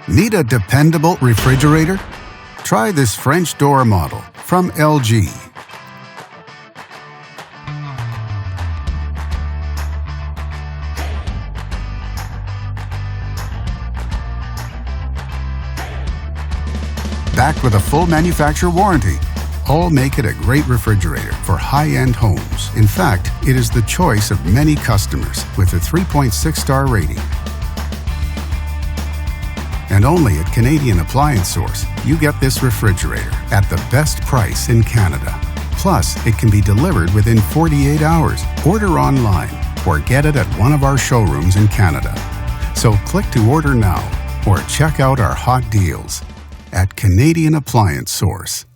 Need a dependable refrigerator? Try this French door model from LG. Backed with a full manufacturer warranty, all make it a great refrigerator for high-end homes. In fact, it is the choice of many customers with a 3.6-star rating. And only at Canadian Appliance Source, you get this refrigerator at the best price in Canada. Plus, it can be delivered within 48 hours. Order online or get it at one of our showrooms in Canada. So click to order now or check out our hot deals at Canadian Appliance Source.